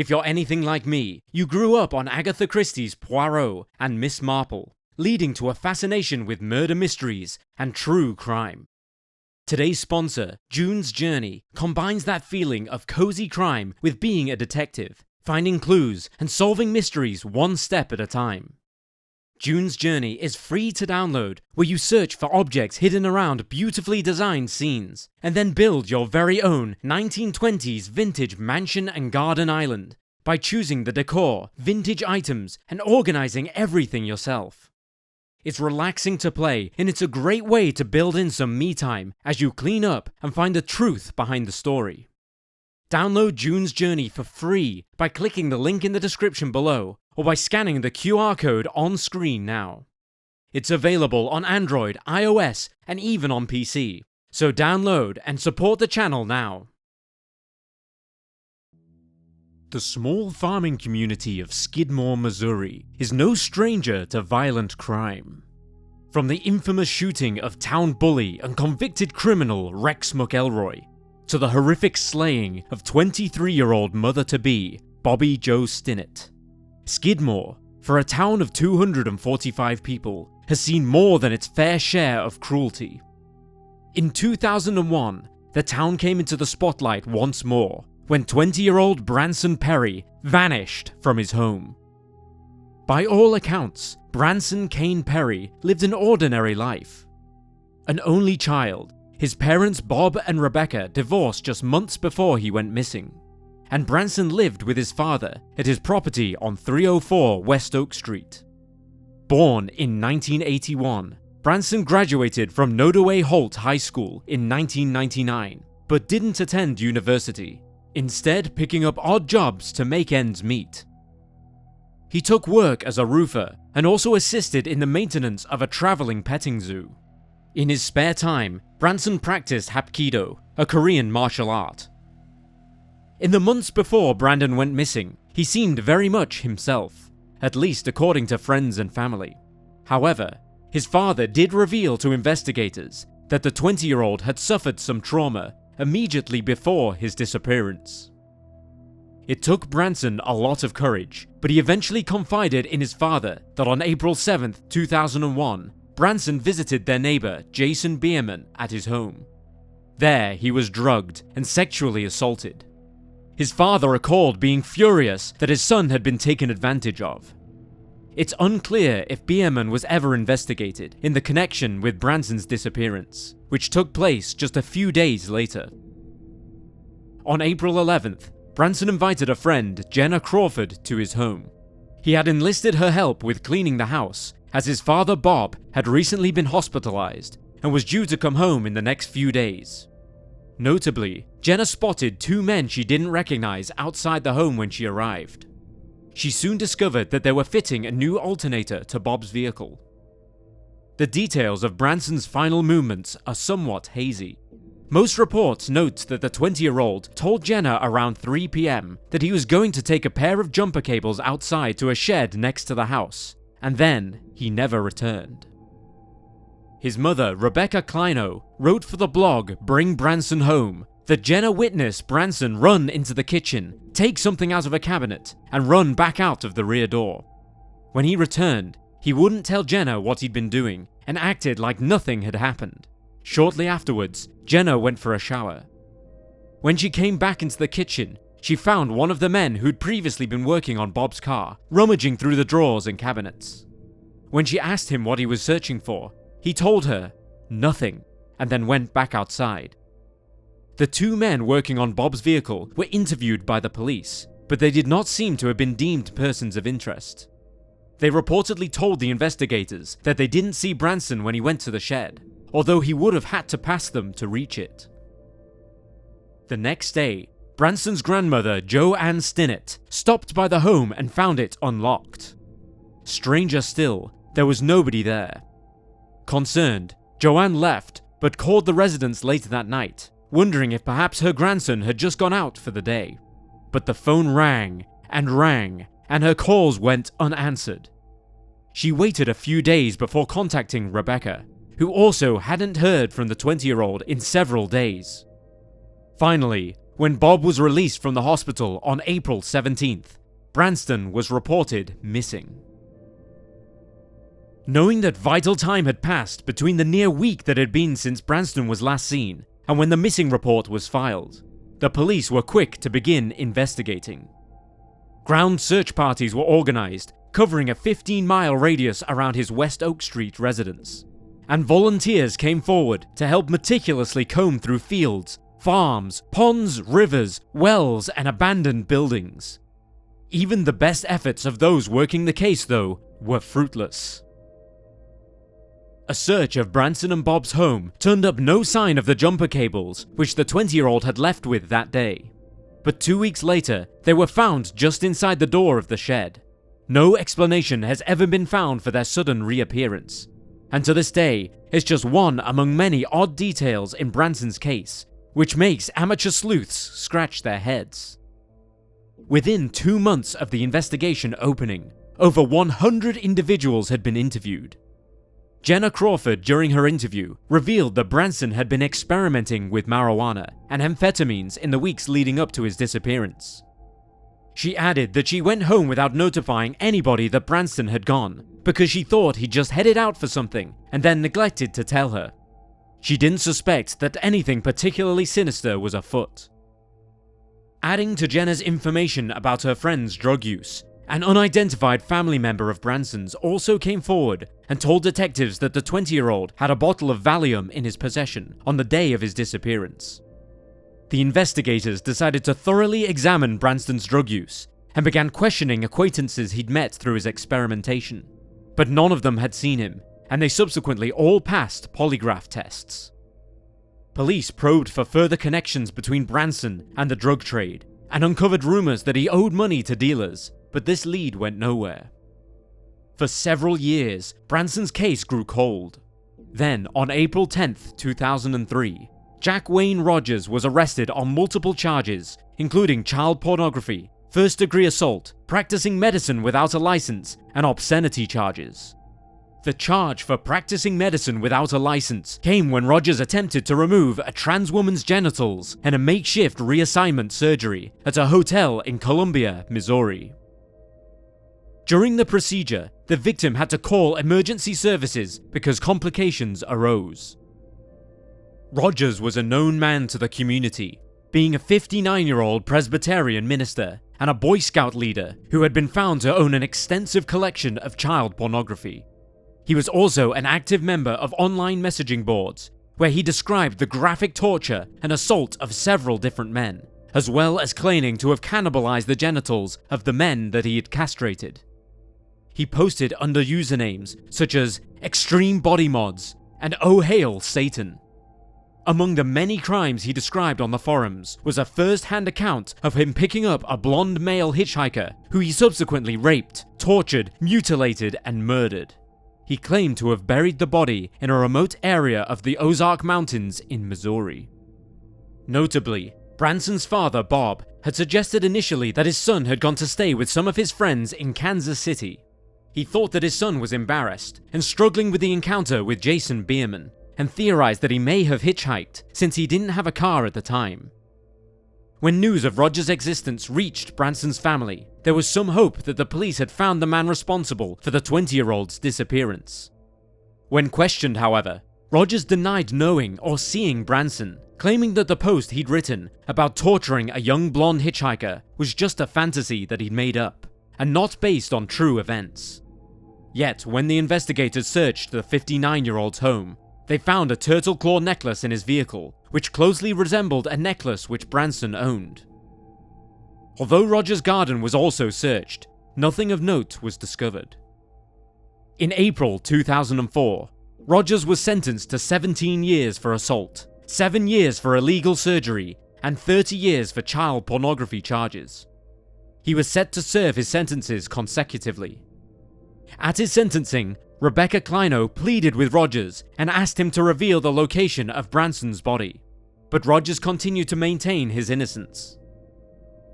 If you're anything like me, you grew up on Agatha Christie's Poirot and Miss Marple, leading to a fascination with murder mysteries and true crime. Today's sponsor, June's Journey, combines that feeling of cozy crime with being a detective, finding clues and solving mysteries one step at a time. June's Journey is free to download, where you search for objects hidden around beautifully designed scenes, and then build your very own 1920s vintage mansion and garden island by choosing the decor, vintage items, and organizing everything yourself. It's relaxing to play, and it's a great way to build in some me time as you clean up and find the truth behind the story. Download June's Journey for free by clicking the link in the description below or by scanning the QR code on screen now. It's available on Android, iOS, and even on PC, so download and support the channel now. The small farming community of Skidmore, Missouri is no stranger to violent crime. From the infamous shooting of town bully and convicted criminal Rex McElory, to the horrific slaying of 23-year-old mother-to-be Bobbie Jo Stinnett, Skidmore, for a town of 245 people, has seen more than its fair share of cruelty. In 2001, the town came into the spotlight once more when 20-year-old Branson Perry vanished from his home. By all accounts, Branson Kane Perry lived an ordinary life. An only child, his parents Bob and Rebecca divorced just months before he went missing, and Branson lived with his father at his property on 304 West Oak Street. Born in 1981, Branson graduated from Nodaway Holt High School in 1999, but didn't attend university, instead picking up odd jobs to make ends meet. He took work as a roofer and also assisted in the maintenance of a traveling petting zoo. In his spare time, Branson practiced Hapkido, a Korean martial art. In the months before Brandon went missing, he seemed very much himself, at least according to friends and family. However, his father did reveal to investigators that the 20-year-old had suffered some trauma immediately before his disappearance. It took Branson a lot of courage, but he eventually confided in his father that on April 7, 2001, Branson visited their neighbor Jason Bierman at his home. There, he was drugged and sexually assaulted. His father recalled being furious that his son had been taken advantage of. It's unclear if Bierman was ever investigated in the connection with Branson's disappearance, which took place just a few days later. On April 11th, Branson invited a friend, Jenna Crawford, to his home. He had enlisted her help with cleaning the house, as his father Bob had recently been hospitalized and was due to come home in the next few days. Notably, Jenna spotted two men she didn't recognize outside the home when she arrived. She soon discovered that they were fitting a new alternator to Bob's vehicle. The details of Branson's final movements are somewhat hazy. Most reports note that the 20-year-old told Jenna around 3 p.m. that he was going to take a pair of jumper cables outside to a shed next to the house, and then he never returned. His mother, Rebecca Kleino, wrote for the blog Bring Branson Home that Jenna witnessed Branson run into the kitchen, take something out of a cabinet, and run back out of the rear door. When he returned, he wouldn't tell Jenna what he'd been doing and acted like nothing had happened. Shortly afterwards, Jenna went for a shower. When she came back into the kitchen, she found one of the men who'd previously been working on Bob's car, rummaging through the drawers and cabinets. When she asked him what he was searching for, he told her nothing, and then went back outside. The two men working on Bob's vehicle were interviewed by the police, but they did not seem to have been deemed persons of interest. They reportedly told the investigators that they didn't see Branson when he went to the shed, although he would have had to pass them to reach it. The next day, Branson's grandmother, Joanne Stinnett, stopped by the home and found it unlocked. Stranger still, there was nobody there. Concerned, Joanne left, but called the residents later that night, wondering if perhaps her grandson had just gone out for the day. But the phone rang, and her calls went unanswered. She waited a few days before contacting Rebecca, who also hadn't heard from the 20-year-old in several days. Finally, when Bob was released from the hospital on April 17th, Branson was reported missing. Knowing that vital time had passed between the near week that had been since Branson was last seen and when the missing report was filed, the police were quick to begin investigating. Ground search parties were organised, covering a 15-mile radius around his West Oak Street residence, and volunteers came forward to help meticulously comb through fields, farms, ponds, rivers, wells, and abandoned buildings. Even the best efforts of those working the case, though, were fruitless. A search of Branson and Bob's home turned up no sign of the jumper cables which the 20-year-old had left with that day. But 2 weeks later, they were found just inside the door of the shed. No explanation has ever been found for their sudden reappearance, and to this day, it's just one among many odd details in Branson's case, which makes amateur sleuths scratch their heads. Within 2 months of the investigation opening, over 100 individuals had been interviewed. Jenna Crawford, during her interview, revealed that Branson had been experimenting with marijuana and amphetamines in the weeks leading up to his disappearance. She added that she went home without notifying anybody that Branson had gone because she thought he'd just headed out for something and then neglected to tell her. She didn't suspect that anything particularly sinister was afoot. Adding to Jenna's information about her friend's drug use, an unidentified family member of Branson's also came forward and told detectives that the 20-year-old had a bottle of Valium in his possession on the day of his disappearance. The investigators decided to thoroughly examine Branson's drug use and began questioning acquaintances he'd met through his experimentation, but none of them had seen him, and they subsequently all passed polygraph tests. Police probed for further connections between Branson and the drug trade and uncovered rumors that he owed money to dealers, but this lead went nowhere. For several years, Branson's case grew cold. Then, on April 10th, 2003, Jack Wayne Rogers was arrested on multiple charges, including child pornography, first-degree assault, practicing medicine without a license, and obscenity charges. The charge for practicing medicine without a license came when Rogers attempted to remove a trans woman's genitals in a makeshift reassignment surgery at a hotel in Columbia, Missouri. During the procedure, the victim had to call emergency services because complications arose. Rogers was a known man to the community, being a 59-year-old Presbyterian minister and a Boy Scout leader who had been found to own an extensive collection of child pornography. He was also an active member of online messaging boards, where he described the graphic torture and assault of several different men, as well as claiming to have cannibalized the genitals of the men that he had castrated. He posted under usernames such as Extreme Body Mods and Oh Hail Satan. Among the many crimes he described on the forums was a first-hand account of him picking up a blonde male hitchhiker who he subsequently raped, tortured, mutilated, and murdered. He claimed to have buried the body in a remote area of the Ozark Mountains in Missouri. Notably, Branson's father, Bob, had suggested initially that his son had gone to stay with some of his friends in Kansas City. He thought that his son was embarrassed and struggling with the encounter with Jason Bierman, and theorized that he may have hitchhiked since he didn't have a car at the time. When news of Rogers' existence reached Branson's family, there was some hope that the police had found the man responsible for the 20-year-old's disappearance. When questioned, however, Rogers denied knowing or seeing Branson, claiming that the post he'd written about torturing a young blonde hitchhiker was just a fantasy that he'd made up, and not based on true events. Yet, when the investigators searched the 59-year-old's home, they found a turtle claw necklace in his vehicle, which closely resembled a necklace which Branson owned. Although Rogers' garden was also searched, nothing of note was discovered. In April 2004, Rogers was sentenced to 17 years for assault, 7 years for illegal surgery, and 30 years for child pornography charges. He was set to serve his sentences consecutively. At his sentencing, Rebecca Kleinow pleaded with Rogers and asked him to reveal the location of Branson's body, but Rogers continued to maintain his innocence.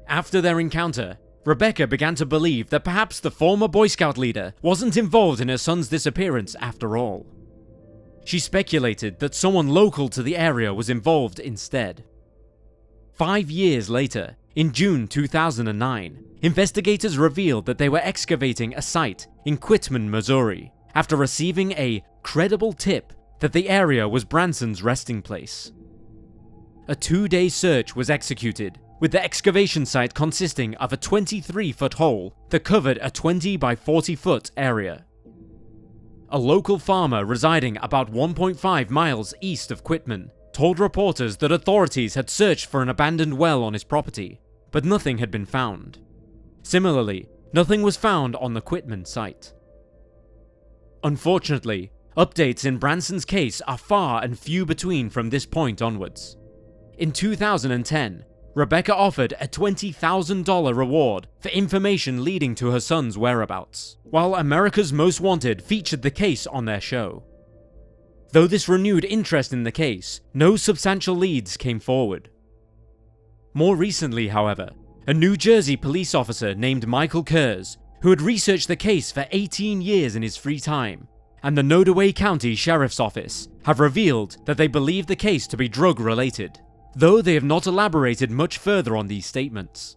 After their encounter, Rebecca began to believe that perhaps the former Boy Scout leader wasn't involved in her son's disappearance after all. She speculated that someone local to the area was involved instead. 5 years later, in June 2009, investigators revealed that they were excavating a site in Quitman, Missouri, after receiving a credible tip that the area was Branson's resting place. A 2-day search was executed, with the excavation site consisting of a 23-foot hole that covered a 20 by 40-foot area. A local farmer residing about 1.5 miles east of Quitman told reporters that authorities had searched for an abandoned well on his property, but nothing had been found. Similarly, nothing was found on the Quitman site. Unfortunately, updates in Branson's case are far and few between from this point onwards. In 2010, Rebecca offered a $20,000 reward for information leading to her son's whereabouts, while America's Most Wanted featured the case on their show. Though this renewed interest in the case, no substantial leads came forward. More recently, however, a New Jersey police officer named Michael Kurz, who had researched the case for 18 years in his free time, and the Nodaway County Sheriff's Office have revealed that they believe the case to be drug-related, though they have not elaborated much further on these statements.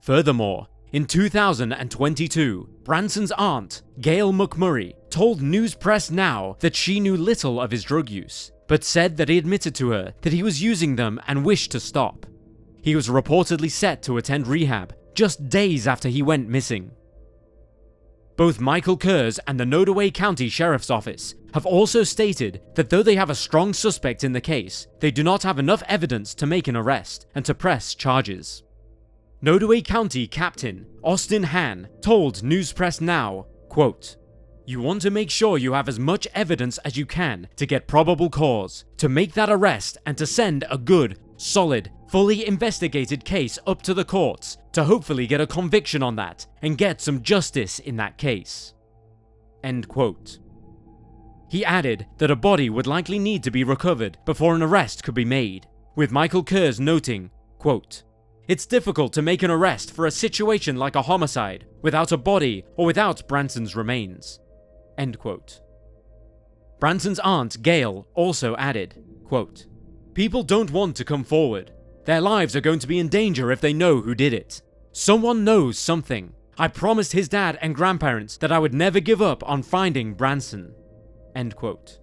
Furthermore, in 2022, Branson's aunt, Gail McMurray, told News Press Now that she knew little of his drug use, but said that he admitted to her that he was using them and wished to stop. He was reportedly set to attend rehab just days after he went missing. Both Michael Kurz and the Nodaway County Sheriff's Office have also stated that though they have a strong suspect in the case, they do not have enough evidence to make an arrest and to press charges. Nodaway County Captain Austin Hahn told News Press Now, quote, "You want to make sure you have as much evidence as you can to get probable cause, to make that arrest and to send a good, solid, fully investigated case up to the courts to hopefully get a conviction on that and get some justice in that case." End quote. He added that a body would likely need to be recovered before an arrest could be made, with Michael Kurz noting, quote, "It's difficult to make an arrest for a situation like a homicide without a body or without Branson's remains." End quote. Branson's aunt, Gail, also added, quote, "People don't want to come forward. Their lives are going to be in danger if they know who did it. Someone knows something. I promised his dad and grandparents that I would never give up on finding Branson." End quote.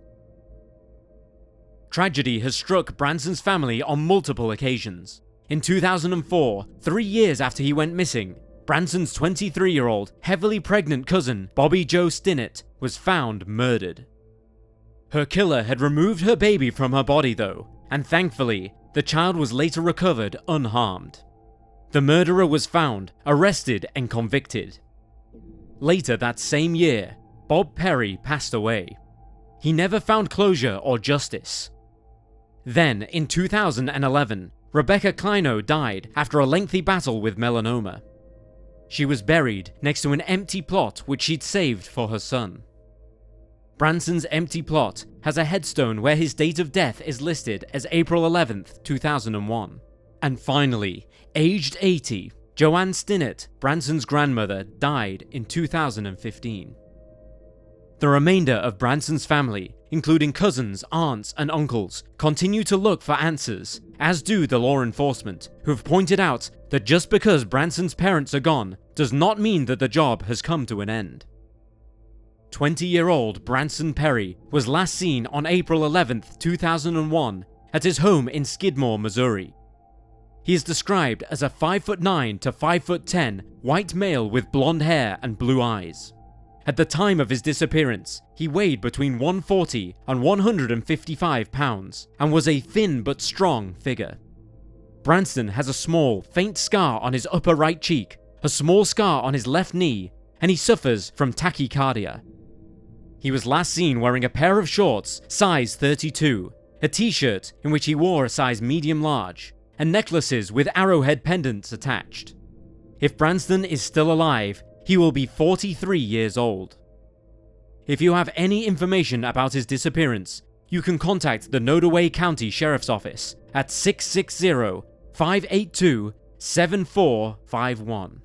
Tragedy has struck Branson's family on multiple occasions. In 2004, 3 years after he went missing, Branson's 23-year-old, heavily pregnant cousin, Bobbie Jo Stinnett, was found murdered. Her killer had removed her baby from her body though, and thankfully, the child was later recovered unharmed. The murderer was found, arrested, and convicted. Later that same year, Bob Perry passed away. He never found closure or justice. Then, in 2011, Rebecca Kleinow died after a lengthy battle with melanoma. She was buried next to an empty plot which she'd saved for her son. Branson's empty plot has a headstone where his date of death is listed as April 11th, 2001. And finally, aged 80, Joanne Stinnett, Branson's grandmother, died in 2015. The remainder of Branson's family, including cousins, aunts, and uncles, continue to look for answers, as do the law enforcement, who have pointed out that just because Branson's parents are gone does not mean that the job has come to an end. 20-year-old Branson Perry was last seen on April 11th, 2001 at his home in Skidmore, Missouri. He is described as a 5'9" to 5'10" white male with blonde hair and blue eyes. At the time of his disappearance, he weighed between 140 and 155 pounds and was a thin but strong figure. Branson has a small, faint scar on his upper right cheek, a small scar on his left knee, and he suffers from tachycardia. He was last seen wearing a pair of shorts, size 32, a t-shirt in which he wore a size medium-large, and necklaces with arrowhead pendants attached. If Branson is still alive, he will be 43 years old. If you have any information about his disappearance, you can contact the Nodaway County Sheriff's Office at 660-582-7451.